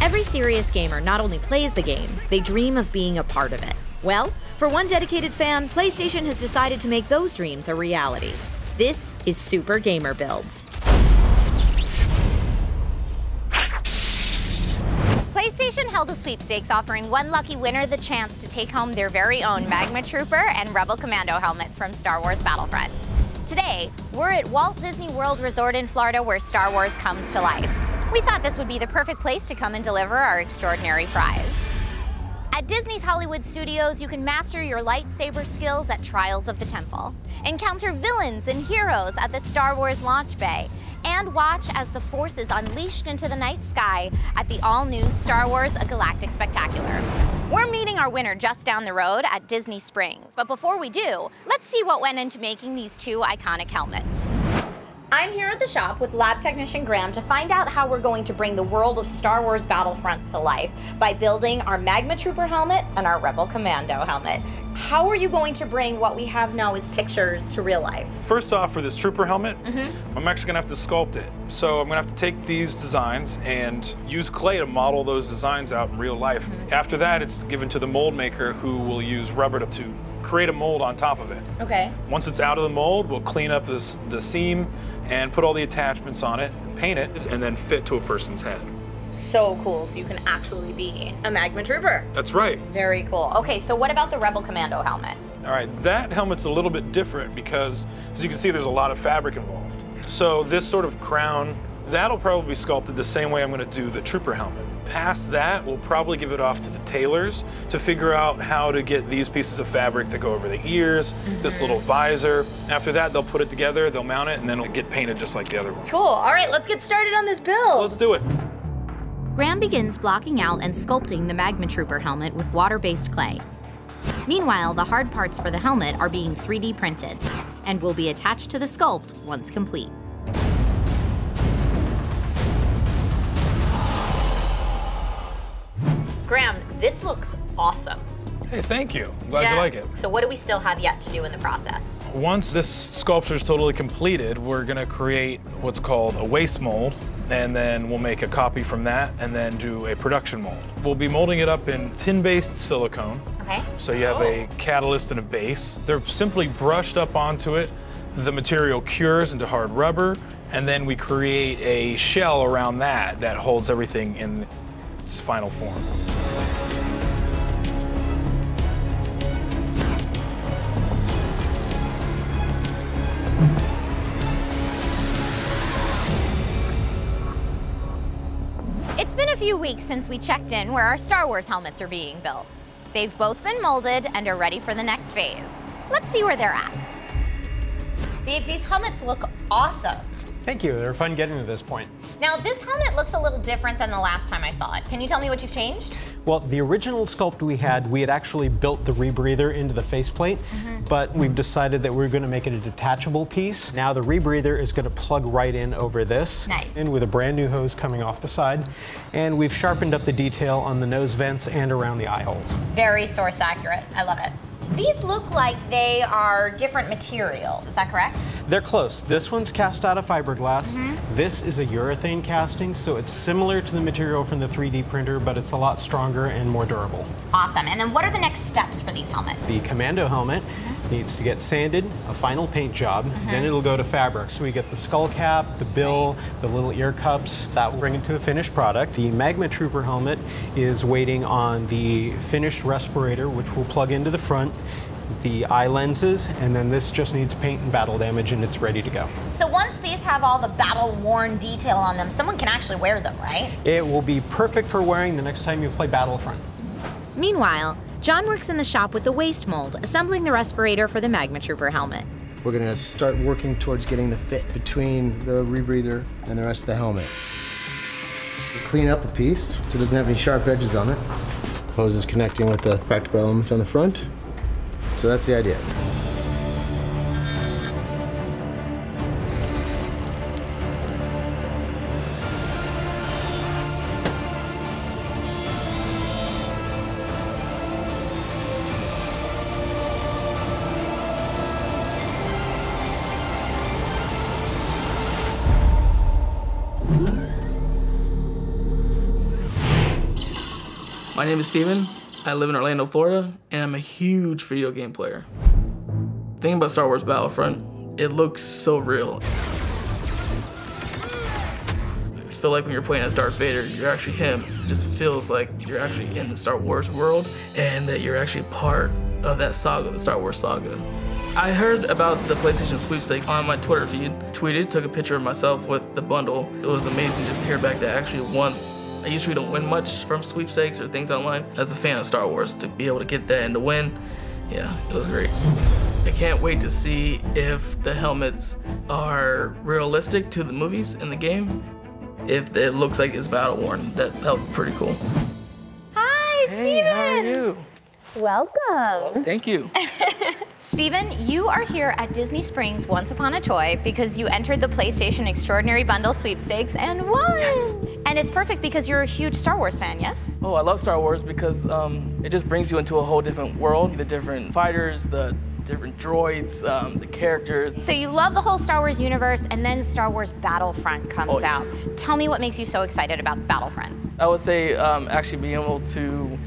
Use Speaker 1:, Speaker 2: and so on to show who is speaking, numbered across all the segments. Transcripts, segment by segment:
Speaker 1: Every serious gamer not only plays the game, they dream of being a part of it. Well, for one dedicated fan, PlayStation has decided to make those dreams a reality. This is Super Gamer Builds.
Speaker 2: PlayStation held a sweepstakes offering one lucky winner the chance to take home their very own Magma Trooper and Rebel Commando helmets from Star Wars Battlefront. Today, we're at Walt Disney World Resort in Florida where Star Wars comes to life. We thought this would be the perfect place to come and deliver our extraordinary prize. At Disney's Hollywood Studios, you can master your lightsaber skills at Trials of the Temple, encounter villains and heroes at the Star Wars launch bay, and watch as the Force is unleashed into the night sky at the all-new Star Wars A Galactic Spectacular. We're meeting our winner just down the road at Disney Springs, but before we do, let's see what went into making these two iconic helmets. I'm here at the shop with lab technician Graham to find out how we're going to bring the world of Star Wars Battlefront to life by building our Magma Trooper helmet and our Rebel Commando helmet. How are you going to bring what we have now as pictures to real life?
Speaker 3: First off, for this Trooper helmet, I'm actually gonna have to sculpt it. So I'm gonna have to take these designs and use clay to model those designs out in real life. After that, it's given to the mold maker who will use rubber to create a mold on top of it.
Speaker 2: Okay.
Speaker 3: Once it's out of the mold, we'll clean up the seam and put all the attachments on it, paint it, and then fit to a person's head.
Speaker 2: So cool, so you can actually be a Magma Trooper.
Speaker 3: That's right.
Speaker 2: Very cool. Okay, so what about the Rebel Commando helmet?
Speaker 3: All right, that helmet's a little bit different because, as you can see, there's a lot of fabric involved. So this sort of crown, that'll probably be sculpted the same way I'm gonna do the Trooper helmet. Past that, we'll probably give it off to the tailors to figure out how to get these pieces of fabric that go over the ears, this little visor. After that, they'll put it together, they'll mount it, and then it'll get painted just like the other one.
Speaker 2: Cool, all right, let's get started on this build.
Speaker 3: Let's do it.
Speaker 1: Graham begins blocking out and sculpting the Magma Trooper helmet with water-based clay. Meanwhile, the hard parts for the helmet are being 3D printed and will be attached to the sculpt once complete.
Speaker 2: Graham, this looks awesome.
Speaker 3: Hey, thank you. I'm glad you like it.
Speaker 2: So what do we still have yet to do in the process?
Speaker 3: Once this sculpture is totally completed, we're gonna create what's called a waste mold, and then we'll make a copy from that and then do a production mold. We'll be molding it up in tin-based silicone.
Speaker 2: Okay.
Speaker 3: So you have a catalyst and a base. They're simply brushed up onto it. The material cures into hard rubber, and then we create a shell around that that holds everything in its final form.
Speaker 2: It's been a few weeks since we checked in where our Star Wars helmets are being built. They've both been molded and are ready for the next phase. Let's see where they're at. Dave, these helmets look awesome.
Speaker 4: Thank you, they're fun getting to this point.
Speaker 2: Now, this helmet looks a little different than the last time I saw it. Can you tell me what you've changed?
Speaker 4: Well, the original sculpt we had actually built the rebreather into the faceplate, but we've decided that we're gonna make it a detachable piece. Now the rebreather is gonna plug right in over this.
Speaker 2: Nice.
Speaker 4: And with a brand new hose coming off the side. And we've sharpened up the detail on the nose vents and around the eye holes.
Speaker 2: Very source accurate, I love it. These look like they are different materials, is that correct?
Speaker 4: They're close. This one's cast out of fiberglass. This is a urethane casting, so it's similar to the material from the 3D printer, but it's a lot stronger and more durable.
Speaker 2: Awesome, and then what are the next steps for these helmets?
Speaker 4: The Commando helmet needs to get sanded, a final paint job, then it'll go to fabric. So we get the skull cap, the bill, the little ear cups. That will bring it to a finished product. The Magma Trooper helmet is waiting on the finished respirator, which will plug into the front, the eye lenses, and then this just needs paint and battle damage and it's ready to go.
Speaker 2: So once these have all the battle-worn detail on them, someone can actually wear them, right?
Speaker 4: It will be perfect for wearing the next time you play Battlefront.
Speaker 1: Meanwhile, John works in the shop with the waste mold, assembling the respirator for the Magma Trooper helmet.
Speaker 5: We're gonna start working towards getting the fit between the rebreather and the rest of the helmet. We clean up a piece so it doesn't have any sharp edges on it. Hose is connecting with the practical elements on the front. So that's the idea.
Speaker 6: My name is Steven. I live in Orlando, Florida, and I'm a huge video game player. The thing about Star Wars Battlefront, it looks so real. I feel like when you're playing as Darth Vader, you're actually him. It just feels like you're actually in the Star Wars world and that you're actually part of that saga, the Star Wars saga. I heard about the PlayStation sweepstakes on my Twitter feed. Tweeted, took a picture of myself with the bundle. It was amazing just to hear back that I actually won. I usually don't win much from sweepstakes or things online. As a fan of Star Wars, to be able to get that and to win, yeah, it was great. I can't wait to see if the helmets are realistic to the movies in the game. If it looks like it's battle worn, that would be pretty cool.
Speaker 2: Hi,
Speaker 6: Hey,
Speaker 2: Steven.
Speaker 6: how are you?
Speaker 2: Welcome.
Speaker 6: Thank you.
Speaker 2: Steven, you are here at Disney Springs Once Upon a Toy because you entered the PlayStation Extraordinary Bundle sweepstakes and won. Yes. And it's perfect because you're a huge Star Wars fan, yes?
Speaker 6: Oh, I love Star Wars because it just brings you into a whole different world. The different fighters, the different droids, the characters.
Speaker 2: So you love the whole Star Wars universe, and then Star Wars Battlefront comes out. Tell me what makes you so excited about Battlefront.
Speaker 6: I would say actually being able to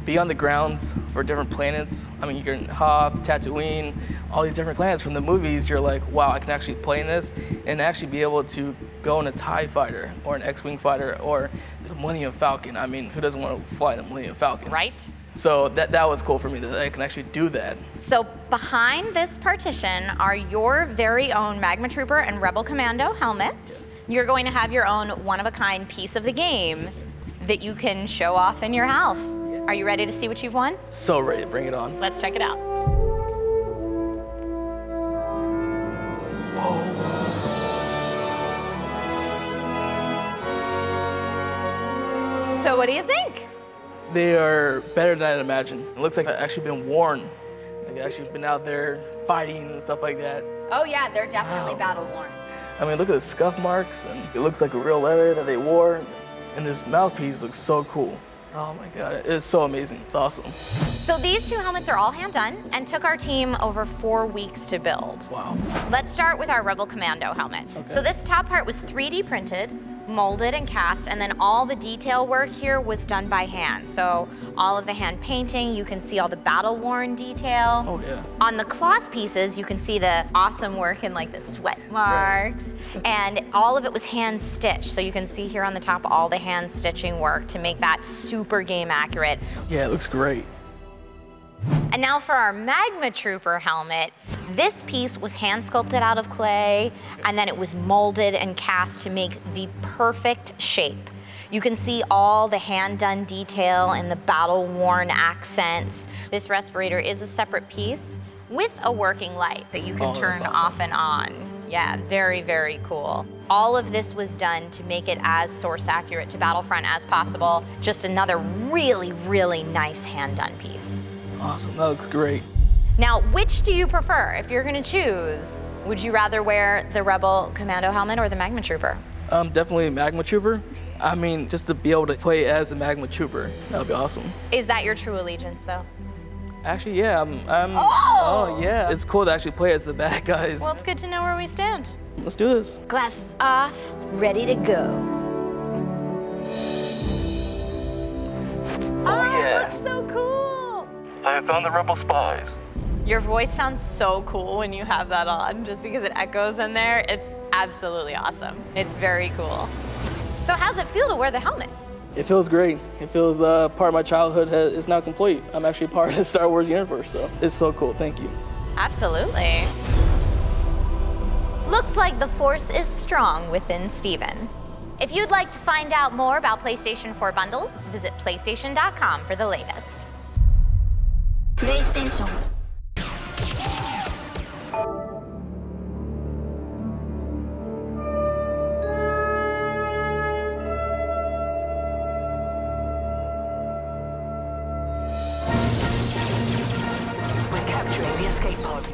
Speaker 6: be on the grounds for different planets. I mean, you're in Hoth, Tatooine, all these different planets from the movies. You're like, wow, I can actually play in this and actually be able to go in a TIE fighter or an X-Wing fighter or the Millennium Falcon. I mean, who doesn't want to fly the Millennium Falcon?
Speaker 2: Right.
Speaker 6: So that was cool for me that I can actually do that.
Speaker 2: So behind this partition are your very own Magma Trooper and Rebel Commando helmets. Yes. You're going to have your own one-of-a-kind piece of the game that you can show off in your house. Are you ready to see what you've won?
Speaker 6: So ready to bring it on.
Speaker 2: Let's check it out. Whoa. So what do you think?
Speaker 6: They are better than I'd imagined. It looks like I've actually been worn. Like I've actually been out there fighting and stuff like that.
Speaker 2: Oh yeah, they're definitely battle worn.
Speaker 6: I mean, look at the scuff marks, and it looks like a real leather that they wore. And this mouthpiece looks so cool. Oh my God, it's so amazing, it's awesome.
Speaker 2: So these two helmets are all hand done and took our team over 4 weeks to build.
Speaker 6: Wow.
Speaker 2: Let's start with our Rebel Commando helmet. Okay. So this top part was 3D printed, molded and cast, and then all the detail work here was done by hand. So all of the hand painting, you can see all the battle-worn detail.
Speaker 6: Oh yeah.
Speaker 2: On the cloth pieces, you can see the awesome work in like the sweat marks, and all of it was hand stitched. So you can see here on the top all the hand stitching work to make that super game accurate.
Speaker 6: Yeah, it looks great.
Speaker 2: And now for our Magma Trooper helmet, this piece was hand sculpted out of clay, and then it was molded and cast to make the perfect shape. You can see all the hand-done detail and the battle-worn accents. This respirator is a separate piece with a working light that you can turn off and on. Yeah, very, very cool. All of this was done to make it as source accurate to Battlefront as possible. Just another really, really nice hand-done piece.
Speaker 6: Awesome, that looks great.
Speaker 2: Now, which do you prefer? If you're gonna choose, would you rather wear the Rebel Commando helmet or the Magma Trooper?
Speaker 6: Definitely Magma Trooper. I mean, just to be able to play as a Magma Trooper, that would be awesome.
Speaker 2: Is that your true allegiance, though?
Speaker 6: Actually, yeah, oh, yeah. It's cool to actually play as the bad guys.
Speaker 2: Well, it's good to know where we stand.
Speaker 6: Let's do this.
Speaker 1: Glasses off, ready to go.
Speaker 2: Oh, yeah. It looks so cool.
Speaker 6: I have found the rebel spies.
Speaker 2: Your voice sounds so cool when you have that on, just because it echoes in there. It's absolutely awesome. It's very cool. So how's it feel to wear the helmet?
Speaker 6: It feels great. It feels part of my childhood is now complete. I'm actually part of the Star Wars universe, so it's so cool. Thank you.
Speaker 2: Absolutely. Looks like the Force is strong within Steven. If you'd like to find out more about PlayStation 4 bundles, visit PlayStation.com for the latest.
Speaker 7: PlayStation.
Speaker 8: We're capturing the escape pod.